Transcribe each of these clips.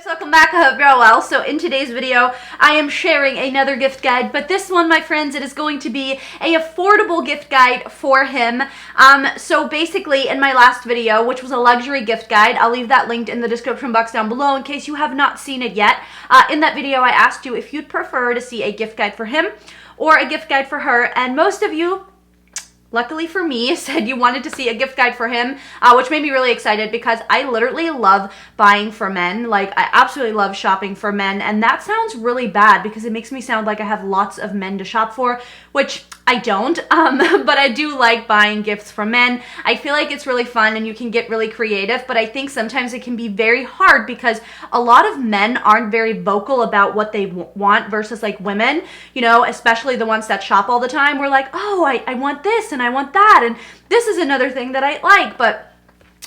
Welcome back. I hope you're all well. So in today's video, I am sharing another gift guide, but this one, my friends, it is going to be a affordable gift guide for him. So basically in my last video, which was a luxury gift guide, I'll leave that linked in the description box down below in case you have not seen it yet. In that video, I asked you if you'd prefer to see a gift guide for him or a gift guide for her, and most of you, luckily for me, said you wanted to see a gift guide for him, which made me really excited because I literally love buying for men. Like, I absolutely love shopping for men, and that sounds really bad because it makes me sound like I have lots of men to shop for, which I don't, but I do like buying gifts for men. I feel like it's really fun and you can get really creative, but I think sometimes it can be very hard because a lot of men aren't very vocal about what they want versus like women, you know, especially the ones that shop all the time. We're like, oh, I want this and I want that, and this is another thing that I like, but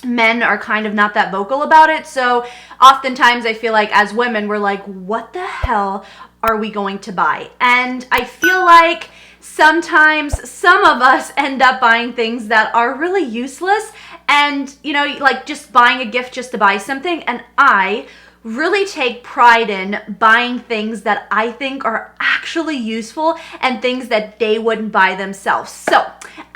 men are kind of not that vocal about it. So oftentimes I feel like as women, we're like, what the hell are we going to buy? And I feel like sometimes some of us end up buying things that are really useless and, you know, like just buying a gift just to buy something. And I really take pride in buying things that I think are actually useful and things that they wouldn't buy themselves. So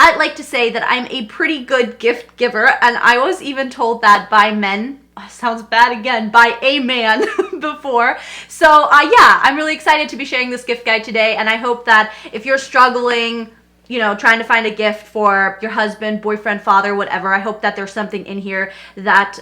I'd like to say that I'm a pretty good gift giver, and I was even told that by men. Sounds bad again, by a man before. So yeah, I'm really excited to be sharing this gift guide today, and I hope that if you're struggling, you know, trying to find a gift for your husband, boyfriend, father, whatever, I hope that there's something in here that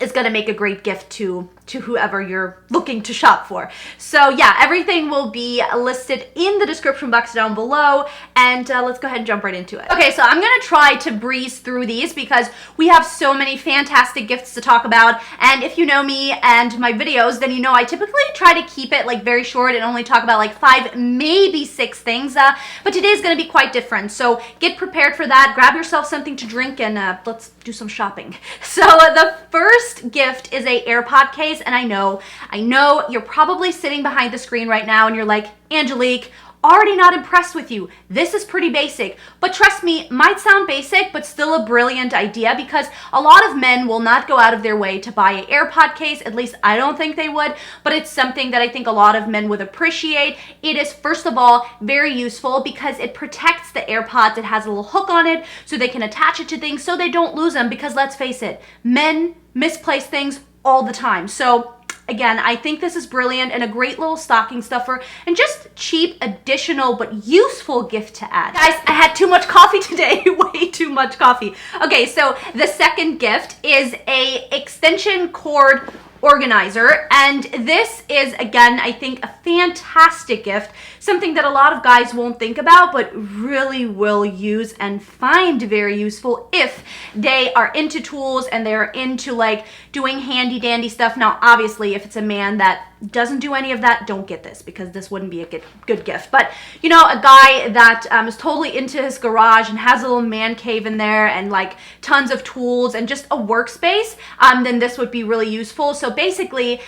is going to make a great gift to whoever you're looking to shop for. So yeah, everything will be listed in the description box down below, and let's go ahead and jump right into it. Okay, so I'm going to try to breeze through these because we have so many fantastic gifts to talk about, and if you know me and my videos, then you know I typically try to keep it like very short and only talk about like 5, maybe 6 things, but today's going to be quite different, so get prepared for that. Grab yourself something to drink and let's do some shopping. So the first gift is a AirPod case. And I know you're probably sitting behind the screen right now and you're like, Angelique, already not impressed with you. This is pretty basic. But trust me, might sound basic, but still a brilliant idea because a lot of men will not go out of their way to buy an AirPod case. At least I don't think they would, but it's something that I think a lot of men would appreciate. It is, first of all, very useful because it protects the AirPods. It has a little hook on it so they can attach it to things so they don't lose them, because let's face it, men misplace things all the time. So again, I think this is brilliant and a great little stocking stuffer and just cheap, additional, but useful gift to add. Guys, I had too much coffee today, way too much coffee. Okay, so the second gift is a extension cord organizer, and this is, again, I think a fantastic gift, something that a lot of guys won't think about but really will use and find very useful if they are into tools and they're into like doing handy dandy stuff. Now obviously if it's a man that doesn't do any of that, don't get this because this wouldn't be a good gift. But you know, a guy that is totally into his garage and has a little man cave in there and like tons of tools and just a workspace, then this would be really useful. So basically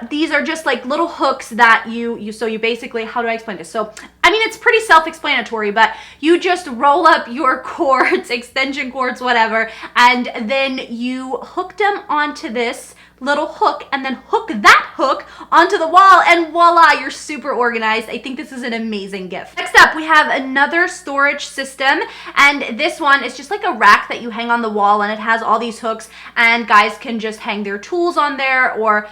these are just like little hooks that you basically, how do I explain this? So I mean, it's pretty self-explanatory, but you just roll up your cords, extension cords, whatever, and then you hook them onto this little hook and then hook that hook onto the wall, and voila, you're super organized. I think this is an amazing gift. Next up, we have another storage system, and this one is just like a rack that you hang on the wall, and it has all these hooks, and guys can just hang their tools on there or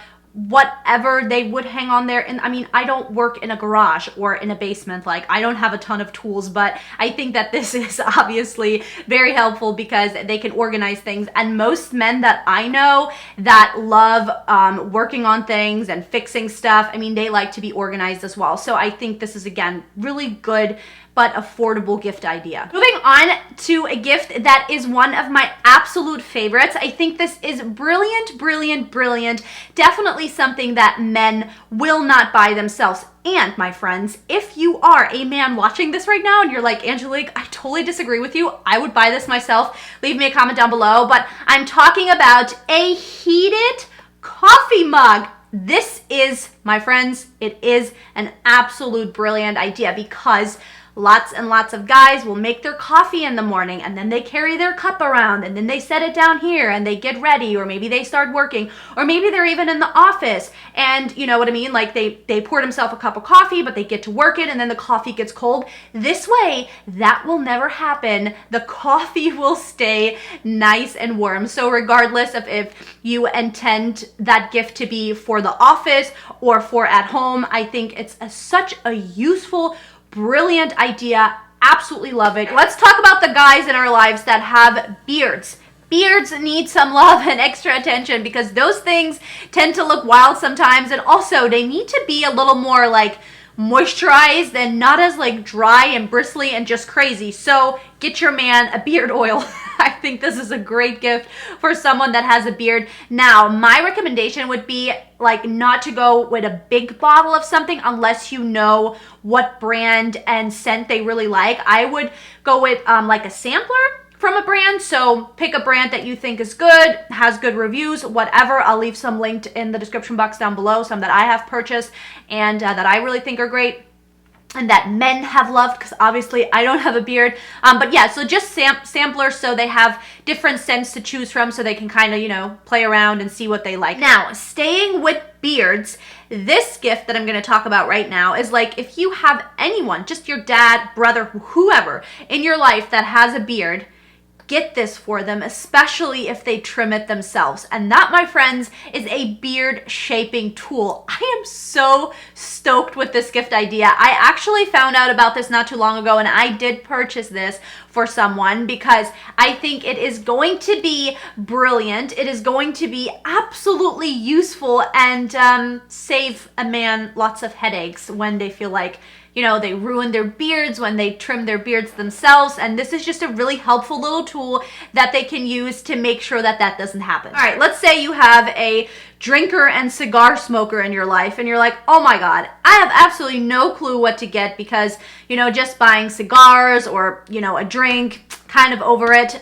whatever they would hang on there. And I mean, I don't work in a garage or in a basement, like I don't have a ton of tools, but I think that this is obviously very helpful because they can organize things. And most men that I know that love working on things and fixing stuff, I mean, they like to be organized as well. So I think this is, again, really good but affordable gift idea. Moving on to a gift that is one of my absolute favorites. I think this is brilliant, brilliant, brilliant. Definitely something that men will not buy themselves. And my friends, if you are a man watching this right now and you're like, Angelique, I totally disagree with you, I would buy this myself, leave me a comment down below. But I'm talking about a heated coffee mug. This is, my friends, it is an absolute brilliant idea because lots and lots of guys will make their coffee in the morning and then they carry their cup around and then they set it down here and they get ready, or maybe they start working, or maybe they're even in the office and you know what I mean, like they pour themselves a cup of coffee but they get to work it and then the coffee gets cold. This way, that will never happen. The coffee will stay nice and warm. So regardless of if you intend that gift to be for the office or for at home, I think it's such a useful, brilliant idea. Absolutely love it. Let's talk about the guys in our lives that have beards. Beards need some love and extra attention because those things tend to look wild sometimes, and also they need to be a little more like moisturized and not as like dry and bristly and just crazy. So get your man a beard oil. I think this is a great gift for someone that has a beard. Now, my recommendation would be like not to go with a big bottle of something unless you know what brand and scent they really like. I would go with like a sampler from a brand. So pick a brand that you think is good, has good reviews, whatever. I'll leave some linked in the description box down below, some that I have purchased and that I really think are great and that men have loved, because obviously I don't have a beard. But yeah, so just samplers, so they have different scents to choose from, so they can kind of, you know, play around and see what they like. Now, staying with beards, this gift that I'm going to talk about right now is like if you have anyone, just your dad, brother, whoever in your life that has a beard, get this for them, especially if they trim it themselves. And that, my friends, is a beard shaping tool. I am so stoked with this gift idea. I actually found out about this not too long ago, and I did purchase this for someone because I think it is going to be brilliant. It is going to be absolutely useful and save a man lots of headaches when they feel like, you know, they ruin their beards when they trim their beards themselves. And this is just a really helpful little tool that they can use to make sure that that doesn't happen. All right, let's say you have a drinker and cigar smoker in your life and you're like, oh my God, I have absolutely no clue what to get because, you know, just buying cigars or, you know, a drink, kind of over it.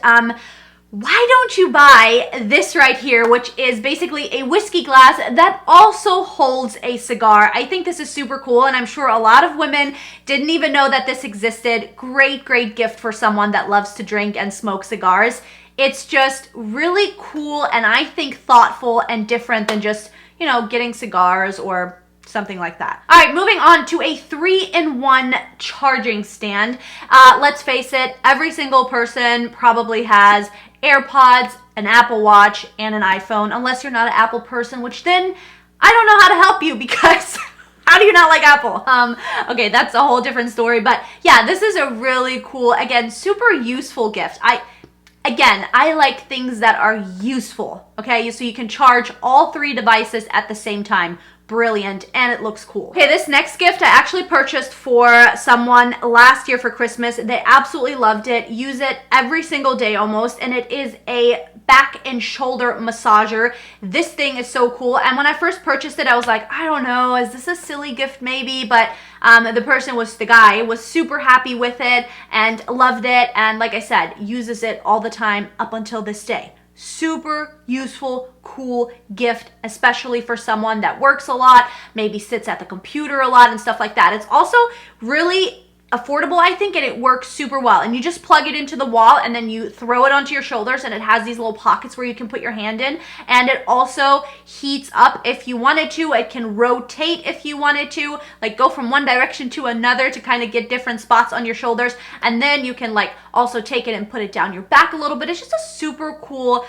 Why don't you buy this right here, which is basically a whiskey glass that also holds a cigar. I think this is super cool, and I'm sure a lot of women didn't even know that this existed. Great, great gift for someone that loves to drink and smoke cigars. It's just really cool and I think thoughtful and different than just, you know, getting cigars or something like that. All right, moving on to a 3-in-1 charging stand. Let's face it, every single person probably has AirPods, an Apple Watch, and an iPhone, unless you're not an Apple person, which then I don't know how to help you because how do you not like Apple? Okay, that's a whole different story, but yeah, this is a really cool, again, super useful gift. I like things that are useful, okay? So you can charge all 3 devices at the same time. Brilliant, and it looks cool. Okay, this next gift I actually purchased for someone last year for Christmas. They absolutely loved it, use it every single day almost, and it is a back and shoulder massager. This thing is so cool, and when I first purchased it, I was like, I don't know, is this a silly gift maybe? But the guy was super happy with it and loved it, and like I said, uses it all the time up until this day. Super useful, cool gift, especially for someone that works a lot, maybe sits at the computer a lot and stuff like that. It's also really affordable, I think, and it works super well. And you just plug it into the wall and then you throw it onto your shoulders, and it has these little pockets where you can put your hand in, and it also heats up if you wanted to. It can rotate if you wanted to, like go from one direction to another to kind of get different spots on your shoulders, and then you can like also take it and put it down your back a little bit. It's just a super cool,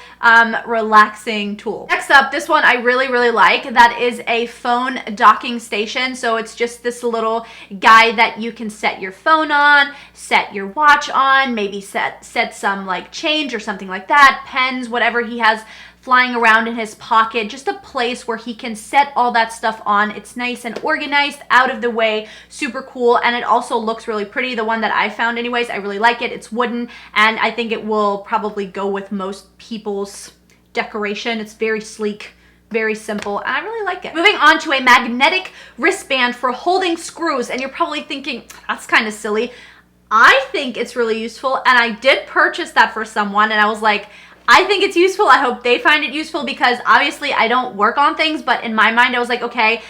relaxing tool. Next up, this one I really, really like. That is a phone docking station. So it's just this little guy that you can set your phone on, set your watch on, maybe set some like change or something like that, pens, whatever he has flying around in his pocket, just a place where he can set all that stuff on. It's nice and organized, out of the way, super cool, and it also looks really pretty. The one that I found anyways, I really like it. It's wooden, and I think it will probably go with most people's decoration. It's very sleek, very simple, and I really like it. Moving on to a magnetic wristband for holding screws, and you're probably thinking, that's kind of silly. I think it's really useful, and I did purchase that for someone, and I was like, I think it's useful. I hope they find it useful, because obviously I don't work on things, but in my mind I was like, okay,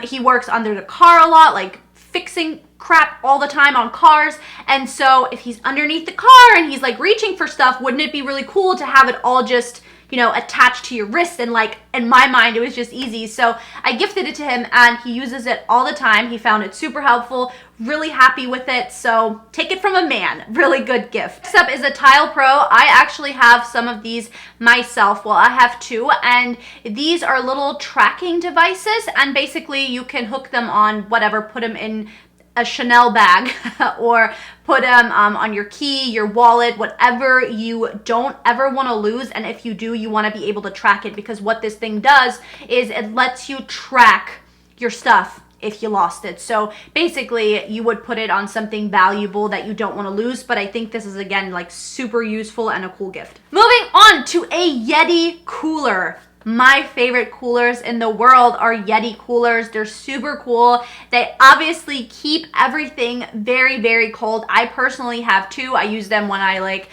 he works under the car a lot, like fixing crap all the time on cars. And so if he's underneath the car and he's like reaching for stuff, wouldn't it be really cool to have it all just, you know, attached to your wrist? And like, in my mind, it was just easy. So I gifted it to him and he uses it all the time. He found it super helpful, really happy with it. So take it from a man, really good gift. Next up is a Tile Pro. I actually have some of these myself. Well, I have two, and these are little tracking devices, and basically you can hook them on whatever, put them in a Chanel bag or put them on your key, your wallet, whatever you don't ever want to lose. And if you do, you want to be able to track it, because what this thing does is it lets you track your stuff if you lost it. So basically you would put it on something valuable that you don't want to lose, but I think this is, again, like super useful and a cool gift. Moving on to a Yeti Cooler. My favorite coolers in the world are Yeti coolers. They're super cool. They obviously keep everything very, very cold. I personally have two. I use them when I like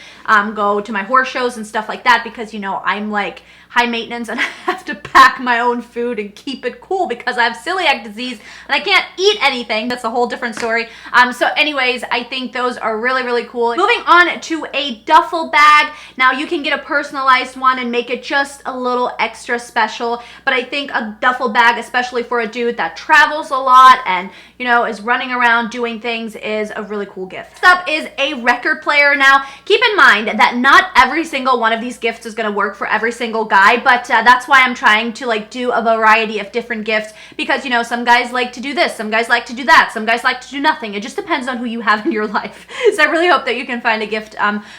go to my horse shows and stuff like that, because, you know, I'm like high maintenance and I have to pack my own food and keep it cool because I have celiac disease and I can't eat anything. That's a whole different story. So anyways, I think those are really, really cool. Moving on to a duffel bag. Now you can get a personalized one and make it just a little extra special, but I think a duffel bag, especially for a dude that travels a lot and, you know, is running around doing things, is a really cool gift. Next up is a record player. Now keep in mind that not every single one of these gifts is going to work for every single guy, but that's why I'm trying to like do a variety of different gifts, because, you know, some guys like to do this, some guys like to do that, some guys like to do nothing. It just depends on who you have in your life. So I really hope that you can find a gift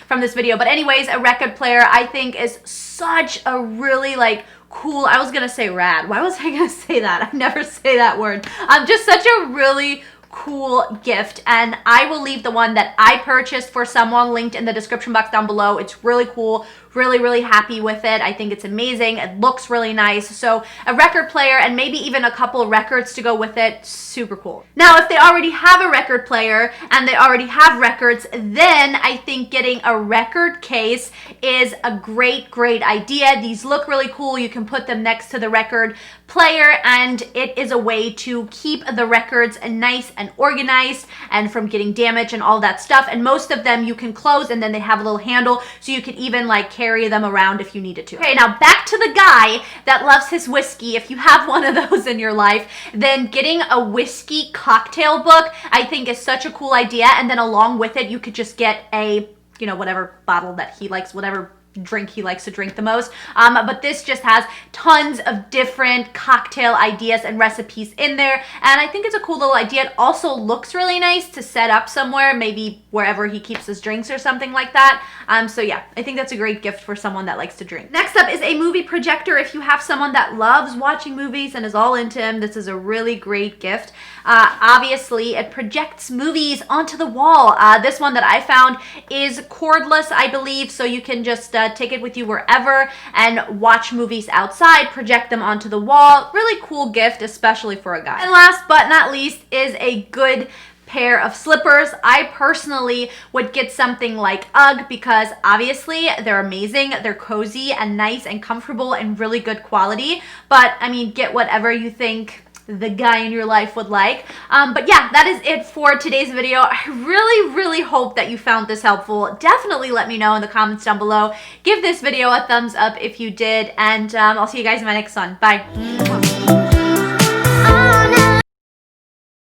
from this video. But anyways, a record player I think is such a really like cool, I was gonna say rad. Why was I gonna say that? I never say that word. Just such a really cool gift, and I will leave the one that I purchased for someone linked in the description box down below. It's really cool. Really, really happy with it. I think it's amazing. It looks really nice. So a record player and maybe even a couple of records to go with it, super cool. Now, if they already have a record player and they already have records, then I think getting a record case is a great, great idea. These look really cool. You can put them next to the record player, and it is a way to keep the records nice and organized and from getting damaged and all that stuff. And most of them you can close, and then they have a little handle, so you can even like carry them around if you needed to. Okay, now back to the guy that loves his whiskey. If you have one of those in your life, then getting a whiskey cocktail book I think is such a cool idea. And then along with it, you could just get a, you know, whatever bottle that he likes, whatever drink he likes to drink the most. But this just has tons of different cocktail ideas and recipes in there, and I think it's a cool little idea. It also looks really nice to set up somewhere, maybe wherever he keeps his drinks or something like that. So yeah, I think that's a great gift for someone that likes to drink. Next up is a movie projector. If you have someone that loves watching movies and is all into them, this is a really great gift. Obviously, it projects movies onto the wall. This one that I found is cordless, I believe, so you can just take it with you wherever and watch movies outside, project them onto the wall. Really cool gift, especially for a guy. And last but not least is a good pair of slippers. I personally would get something like UGG, because obviously they're amazing, they're cozy and nice and comfortable and really good quality. But I mean, get whatever you think the guy in your life would like. But yeah, that is it for today's video. I really, really hope that you found this helpful. Definitely let me know in the comments down below. Give this video a thumbs up if you did, and I'll see you guys in my next one. Bye.